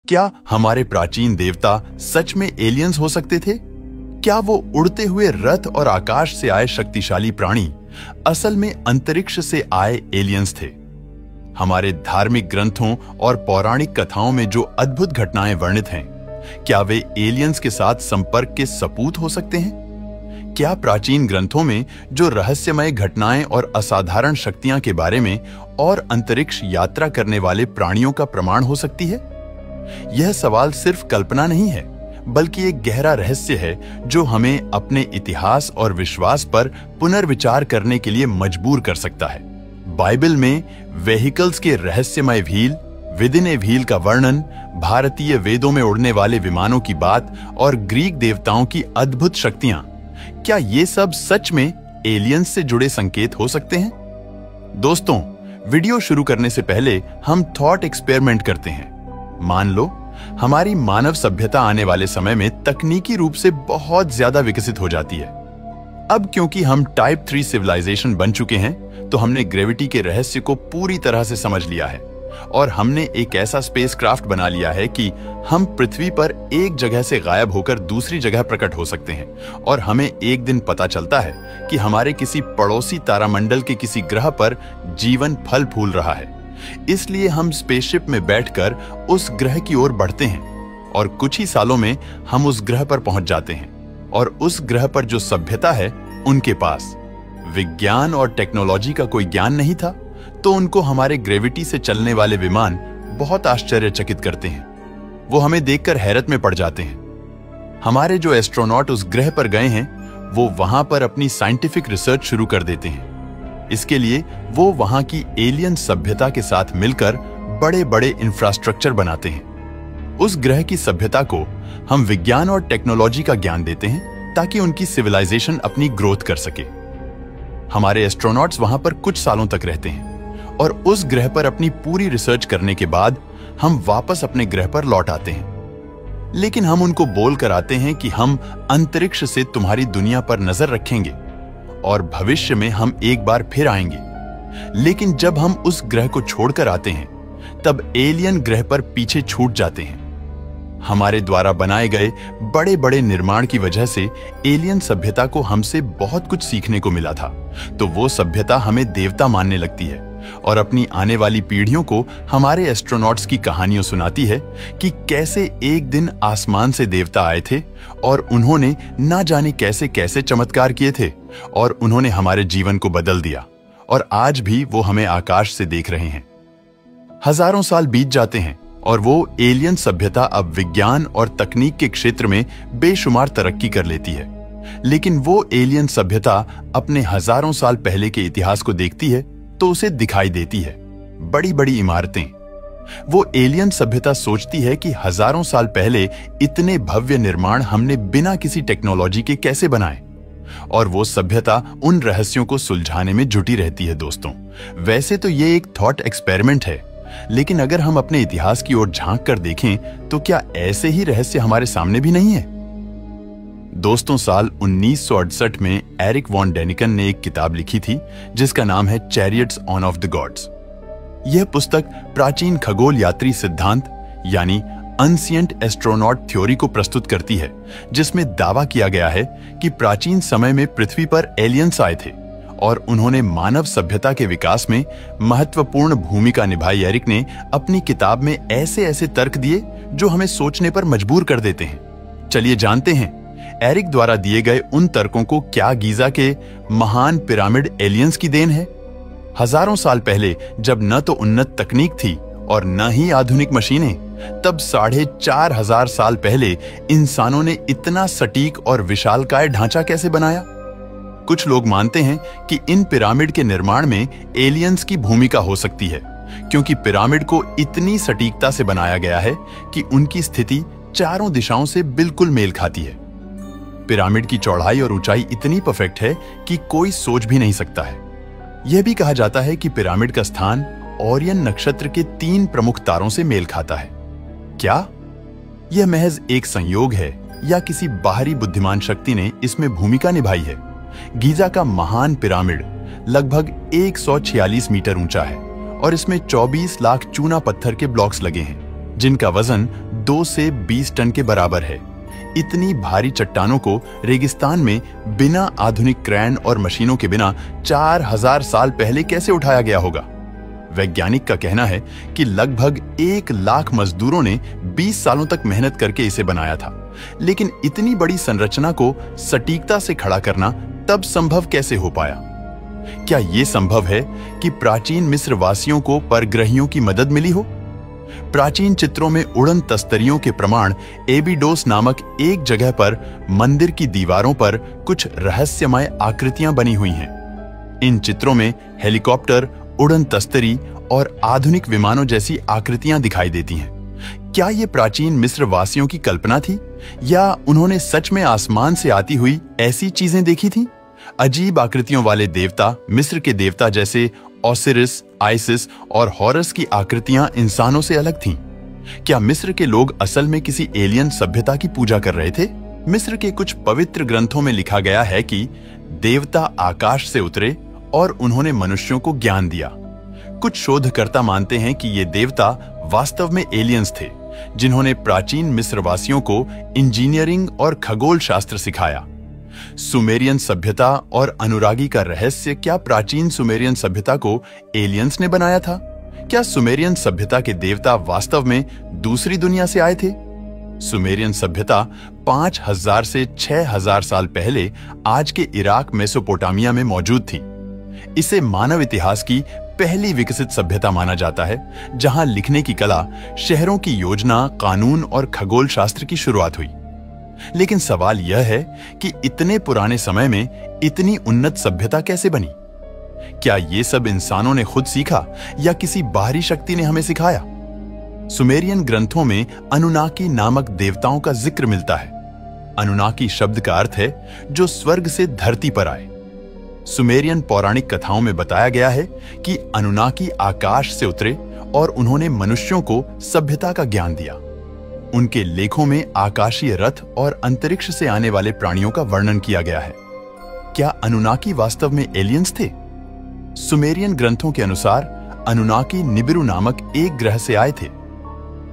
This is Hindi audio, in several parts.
क्या हमारे प्राचीन देवता सच में एलियंस हो सकते थे? क्या वो उड़ते हुए रथ और आकाश से आए शक्तिशाली प्राणी असल में अंतरिक्ष से आए एलियंस थे? हमारे धार्मिक ग्रंथों और पौराणिक कथाओं में जो अद्भुत घटनाएं वर्णित हैं, क्या वे एलियंस के साथ संपर्क के सबूत हो सकते हैं? क्या प्राचीन ग्रंथों में जो रहस्यमय घटनाएं और असाधारण शक्तियां के बारे में और अंतरिक्ष यात्रा करने वाले प्राणियों का प्रमाण हो सकती है? यह सवाल सिर्फ कल्पना नहीं है, बल्कि एक गहरा रहस्य है जो हमें अपने इतिहास और विश्वास पर पुनर्विचार करने के लिए मजबूर कर सकता है। बाइबल में व्हीकल्स के रहस्यमय व्हील, विदिन ए व्हील का वर्णन, भारतीय वेदों में उड़ने वाले विमानों की बात और ग्रीक देवताओं की अद्भुत शक्तियां, क्या ये सब सच में एलियंस से जुड़े संकेत हो सकते हैं? दोस्तों, वीडियो शुरू करने से पहले हम थॉट एक्सपेरिमेंट करते हैं। मान लो हमारी मानव सभ्यता आने वाले समय में तकनीकी रूप से बहुत ज्यादा विकसित हो जाती है। अब क्योंकि हम टाइप 3 सिविलाइजेशन बन चुके हैं, तो हमने ग्रेविटी के रहस्य को पूरी तरह से समझ लिया है और हमने एक ऐसा स्पेसक्राफ्ट बना लिया है कि हम पृथ्वी पर एक जगह से गायब होकर दूसरी जगह प्रकट हो सकते हैं और हमें एक दिन पता चलता है कि हमारे किसी पड़ोसी तारामंडल के किसी ग्रह पर जीवन फल फूल रहा है। इसलिए हम स्पेसशिप में बैठकर उस ग्रह की ओर बढ़ते हैं और कुछ ही सालों में हम उस ग्रह पर पहुंच जाते हैं और उस ग्रह पर जो सभ्यता है, उनके पास विज्ञान और टेक्नोलॉजी का कोई ज्ञान नहीं था, तो उनको हमारे ग्रेविटी से चलने वाले विमान बहुत आश्चर्यचकित करते हैं। वो हमें देखकर हैरत में पड़ जाते हैं। हमारे जो एस्ट्रोनॉट उस ग्रह पर गए हैं, वो वहां पर अपनी साइंटिफिक रिसर्च शुरू कर देते हैं। इसके लिए वो वहां की एलियन सभ्यता के साथ मिलकर बड़े-बड़े इंफ्रास्ट्रक्चर बनाते हैं। उस ग्रह की सभ्यता को हम विज्ञान और टेक्नोलॉजी का ज्ञान देते हैं ताकि उनकी सिविलाइजेशन अपनी ग्रोथ कर सके। हमारे एस्ट्रोनॉट्स वहां पर कुछ सालों तक रहते हैं और उस ग्रह पर अपनी पूरी रिसर्च करने के बाद हम वापस अपने ग्रह पर लौट आते हैं। लेकिन हम उनको बोल कर आते हैं कि हम अंतरिक्ष से तुम्हारी दुनिया पर नजर रखेंगे और भविष्य में हम एक बार फिर आएंगे। लेकिन जब हम उस ग्रह को छोड़कर आते हैं, तब एलियन ग्रह पर पीछे छूट जाते हैं। हमारे द्वारा बनाए गए बड़े-बड़े निर्माण की वजह से एलियन सभ्यता को हमसे बहुत कुछ सीखने को मिला था, तो वो सभ्यता हमें देवता मानने लगती है और अपनी आने वाली पीढ़ियों को हमारे एस्ट्रोनॉट्स की कहानियां सुनाती है कि कैसे एक दिन आसमान से देवता आए थे और उन्होंने ना जाने कैसे कैसे चमत्कार किए थे और उन्होंने हमारे जीवन को बदल दिया और आज भी वो हमें आकाश से देख रहे हैं। हजारों साल बीत जाते हैं और वो एलियन सभ्यता अब विज्ञान और तकनीक के क्षेत्र में बेशुमार तरक्की कर लेती है। लेकिन वो एलियन सभ्यता अपने हजारों साल पहले के इतिहास को देखती है तो उसे दिखाई देती है बड़ी बड़ी इमारतें। वो एलियन सभ्यता सोचती है कि हजारों साल पहले इतने भव्य निर्माण हमने बिना किसी टेक्नोलॉजी के कैसे बनाए, और वो सभ्यता उन रहस्यों को सुलझाने में जुटी रहती है। दोस्तों, वैसे तो ये एक थॉट एक्सपेरिमेंट है, लेकिन अगर हम अपने इतिहास की ओर झांक कर देखें तो क्या ऐसे ही रहस्य हमारे सामने भी नहीं है? दोस्तों, साल 1968 में एरिक वॉन डेनिकन ने एक किताब लिखी थी जिसका नाम है chariots on off the gods. यह पुस्तक प्राचीन खगोल यात्री सिद्धांत यानी अनसिएंट एस्ट्रोनॉट थ्योरी को प्रस्तुत करती है, जिसमें दावा किया गया है कि प्राचीन समय में पृथ्वी पर एलियंस आए थे और उन्होंने मानव सभ्यता के विकास में महत्वपूर्ण भूमिका निभाई। एरिक ने अपनी किताब में ऐसे ऐसे तर्क दिए जो हमें सोचने पर मजबूर कर देते हैं। चलिए जानते हैं एरिक द्वारा दिए गए उन तर्कों को। क्या गीजा के महान पिरामिड एलियंस की देन है? हजारों साल पहले, जब न तो उन्नत तकनीक थी और न ही आधुनिक मशीनें, तब 4500 साल पहले इंसानों ने इतना सटीक और विशालकाय ढांचा कैसे बनाया? कुछ लोग मानते हैं कि इन पिरामिड के निर्माण में एलियंस की भूमिका हो सकती है, क्योंकि पिरामिड को इतनी सटीकता से बनाया गया है कि उनकी स्थिति चारों दिशाओं से बिल्कुल मेल खाती है। पिरामिड की चौड़ाई और ऊंचाई इतनी परफेक्ट है कि कोई सोच भी नहीं सकता है। यह भी कहा जाता है कि पिरामिड का स्थान ओरियन नक्षत्र के 3 प्रमुख तारों से मेल खाता है। क्या यह महज एक संयोग है या किसी बाहरी बुद्धिमान शक्ति ने इसमें भूमिका निभाई है? गीजा का महान पिरामिड लगभग 146 मीटर ऊंचा है और इसमें 24 लाख चूना पत्थर के ब्लॉक्स लगे हैं। जिनका वजन 2 से 20 टन के बराबर है। इतनी भारी चट्टानों को रेगिस्तान में बिना आधुनिक क्रेन और मशीनों के बिना 4000 साल पहले कैसे उठाया गया होगा? वैज्ञानिक का कहना है कि लगभग 1 लाख मजदूरों ने 20 सालों तक मेहनत करके इसे बनाया था। लेकिन इतनी बड़ी संरचना को सटीकता से खड़ा करना तब संभव कैसे हो पाया? क्या यह संभव है कि प्राचीन मिस्र वासियों को परग्रहियों की मदद मिली हो? प्राचीन चित्रों में उड़न तस्तरियों के प्रमाण एबिडोस नामक एक जगह पर मंदिर की दीवारों पर कुछ रहस्यमय आकृतियां बनी हुई हैं। इन चित्रों में हेलीकॉप्टर, उड़न तस्तरी और आधुनिक विमानों जैसी आकृतियां दिखाई देती हैं। क्या ये प्राचीन मिस्र वासियों की कल्पना थी या उन्होंने सच में आसमान से आती हुई ऐसी चीजें देखी थीं? अजीब आकृतियों वाले देवता, मिस्र के देवता जैसे ओसिरिस, आइसिस और हॉरस की आकृतियां इंसानों से अलग थीं। क्या मिस्र के लोग असल में किसी एलियन सभ्यता की पूजा कर रहे थे? मिस्र के कुछ पवित्र ग्रंथों में लिखा गया है कि देवता आकाश से उतरे और उन्होंने मनुष्यों को ज्ञान दिया। कुछ शोधकर्ता मानते हैं कि ये देवता वास्तव में एलियंस थे, जिन्होंने प्राचीन मिस्रवासियों को इंजीनियरिंग और खगोल शास्त्र सिखाया। सुमेरियन सभ्यता और अनुरागी का रहस्य, क्या प्राचीन सुमेरियन सभ्यता को एलियंस ने बनाया था? क्या सुमेरियन सभ्यता के देवता वास्तव में दूसरी दुनिया से आए थे? सुमेरियन सभ्यता 5000 से 6000 साल पहले आज के इराक मेसोपोटामिया में मौजूद थी। इसे मानव इतिहास की पहली विकसित सभ्यता माना जाता है, जहां लिखने की कला, शहरों की योजना, कानून और खगोल शास्त्र की शुरुआत हुई। लेकिन सवाल यह है कि इतने पुराने समय में इतनी उन्नत सभ्यता कैसे बनी? क्या ये सब इंसानों ने खुद सीखा या किसी बाहरी शक्ति ने हमें सिखाया? सुमेरियन ग्रंथों में अनुनाकी नामक देवताओं का जिक्र मिलता है। अनुनाकी शब्द का अर्थ है जो स्वर्ग से धरती पर आए। सुमेरियन पौराणिक कथाओं में बताया गया है कि अनुनाकी आकाश से उतरे और उन्होंने मनुष्यों को सभ्यता का ज्ञान दिया। उनके लेखों में आकाशीय रथ और अंतरिक्ष से आने वाले प्राणियों का वर्णन किया गया है। क्या अनुनाकी वास्तव में एलियंस थे? सुमेरियन ग्रंथों के अनुसार अनुनाकी निबिरु नामक एक ग्रह से आए थे।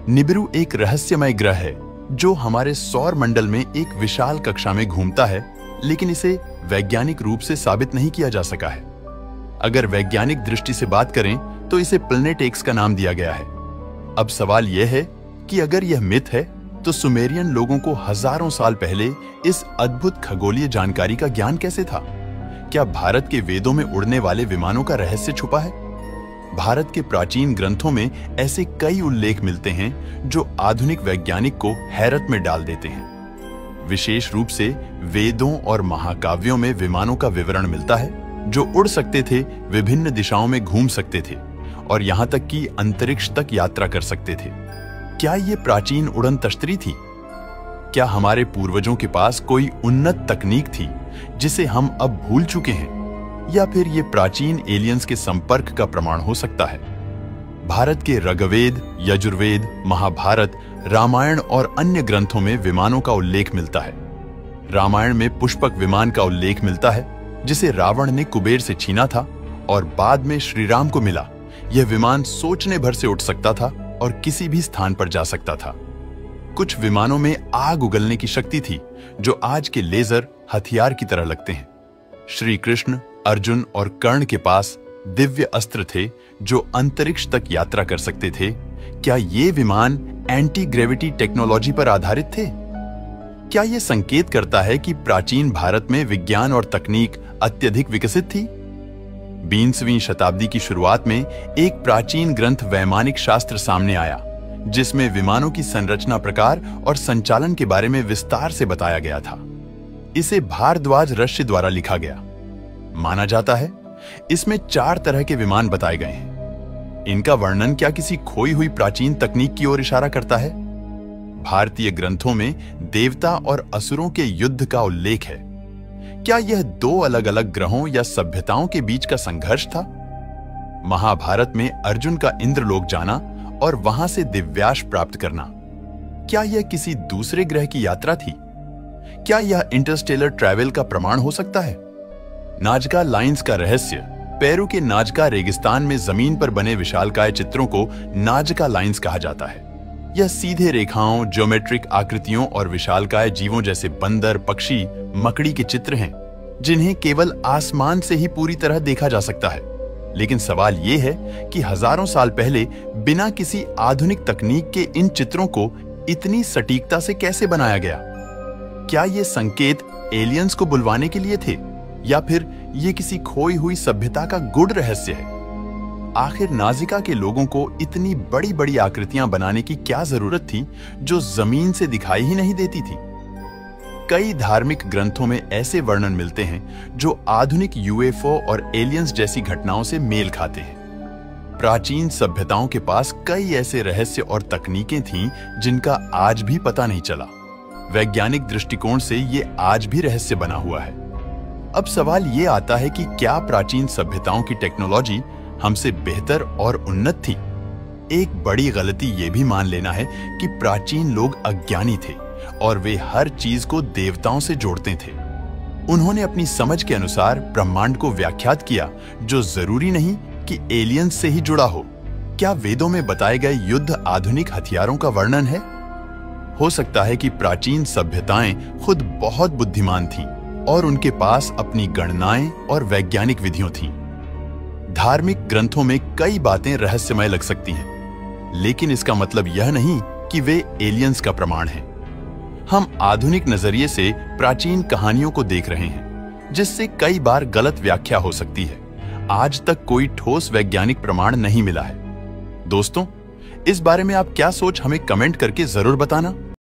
निबिरु एक रहस्यमय ग्रह है जो हमारे सौर मंडल में एक विशाल कक्षा में घूमता है, लेकिन इसे वैज्ञानिक रूप से साबित नहीं किया जा सका है। अगर वैज्ञानिक दृष्टि से बात करें तो इसे प्लैनेट एक्स का नाम दिया गया है। अब सवाल यह है कि अगर यह मिथ है तो सुमेरियन लोगों को हजारों साल पहले इस अद्भुत खगोलीय जानकारी का ज्ञान कैसे था? क्या भारत के वेदों में उड़ने वाले विमानों का रहस्य छुपा है? भारत के प्राचीन ग्रंथों में ऐसे कई उल्लेख मिलते हैं जो आधुनिक वैज्ञानिक को हैरत में डाल देते हैं। विशेष रूप से वेदों और महाकाव्यों में विमानों का विवरण मिलता है जो उड़ सकते थे, विभिन्न दिशाओं में घूम सकते थे और यहां तक कि अंतरिक्ष तक यात्रा कर सकते थे। क्या ये प्राचीन उड़न तस्तरी थी? क्या हमारे पूर्वजों के पास कोई उन्नत तकनीक थी जिसे हम अब भूल चुके हैं, या फिर ये प्राचीन एलियंस के संपर्क का प्रमाण हो सकता है? भारत के ऋग्वेद, यजुर्वेद, महाभारत, रामायण और अन्य ग्रंथों में विमानों का उल्लेख मिलता है। रामायण में पुष्पक विमान का उल्लेख मिलता है जिसे रावण ने कुबेर से छीना था और बाद में श्रीराम को मिला। यह विमान सोचने भर से उठ सकता था और किसी भी स्थान पर जा सकता था। कुछ विमानों में आग उगलने की शक्ति थी जो आज के लेजर हथियार की तरह लगते हैं। श्री कृष्ण, अर्जुन और कर्ण के पास दिव्य अस्त्र थे जो अंतरिक्ष तक यात्रा कर सकते थे। क्या ये विमान एंटी ग्रेविटी टेक्नोलॉजी पर आधारित थे? क्या यह संकेत करता है कि प्राचीन भारत में विज्ञान और तकनीक अत्यधिक विकसित थी? 20वीं शताब्दी की शुरुआत में एक प्राचीन ग्रंथ वैमानिक शास्त्र सामने आया जिसमें विमानों की संरचना, प्रकार और संचालन के बारे में विस्तार से बताया गया था। इसे भारद्वाज ऋषि द्वारा लिखा गया। माना जाता है इसमें 4 तरह के विमान बताए गए हैं। इनका वर्णन क्या किसी खोई हुई प्राचीन तकनीक की ओर इशारा करता है? भारतीय ग्रंथों में देवता और असुरों के युद्ध का उल्लेख है। क्या यह 2 अलग-अलग ग्रहों या सभ्यताओं के बीच का संघर्ष था? महाभारत में अर्जुन का इंद्रलोक जाना और वहां से दिव्याश प्राप्त करना, क्या यह किसी दूसरे ग्रह की यात्रा थी? क्या यह इंटरस्टेलर ट्रैवल का प्रमाण हो सकता है? नाजका लाइंस का रहस्य। पेरू के नाजका रेगिस्तान में जमीन पर बने विशालकाय चित्रों को नाजका लाइंस कहा जाता है। यह सीधे रेखाओं, ज्योमेट्रिक आकृतियों और विशालकाय जीवों जैसे बंदर, पक्षी, मकड़ी के चित्र हैं, जिन्हें केवल आसमान से ही पूरी तरह देखा जा सकता है। लेकिन सवाल यह है कि हजारों साल पहले बिना किसी आधुनिक तकनीक के इन चित्रों को इतनी सटीकता से कैसे बनाया गया? क्या ये संकेत एलियंस को बुलवाने के लिए थे, या फिर ये किसी खोई हुई सभ्यता का गूढ़ रहस्य है? आखिर नाज़िका के लोगों को इतनी बड़ी बड़ी आकृतियां बनाने की क्या जरूरत थी जो जमीन से दिखाई ही नहीं देती थी? कई धार्मिक ग्रंथों में ऐसे वर्णन मिलते हैं जो आधुनिक यूएफओ और एलियंस जैसी घटनाओं से मेल खाते हैं। प्राचीन सभ्यताओं के पास कई ऐसे रहस्य और तकनीकें थीं जिनका आज भी पता नहीं चला। वैज्ञानिक दृष्टिकोण से ये आज भी रहस्य बना हुआ है। अब सवाल ये आता है कि क्या प्राचीन सभ्यताओं की टेक्नोलॉजी हमसे बेहतर और उन्नत थी? एक बड़ी गलती ये भी मान लेना है कि प्राचीन लोग अज्ञानी थे और वे हर चीज को देवताओं से जोड़ते थे। उन्होंने अपनी समझ के अनुसार ब्रह्मांड को व्याख्यात किया, जो जरूरी नहीं कि एलियंस से ही जुड़ा हो। क्या वेदों में बताए गए युद्ध आधुनिक हथियारों का वर्णन है? हो सकता है कि प्राचीन सभ्यताएं खुद बहुत बुद्धिमान थीं और उनके पास अपनी गणनाएं और वैज्ञानिक विधियों थीं। धार्मिक ग्रंथों में कई बातें रहस्यमय लग सकती हैं, लेकिन इसका मतलब यह नहीं कि वे एलियंस का प्रमाण हैं। हम आधुनिक नजरिए से प्राचीन कहानियों को देख रहे हैं, जिससे कई बार गलत व्याख्या हो सकती है। आज तक कोई ठोस वैज्ञानिक प्रमाण नहीं मिला है। दोस्तों, इस बारे में आप क्या सोच हमें कमेंट करके जरूर बताना।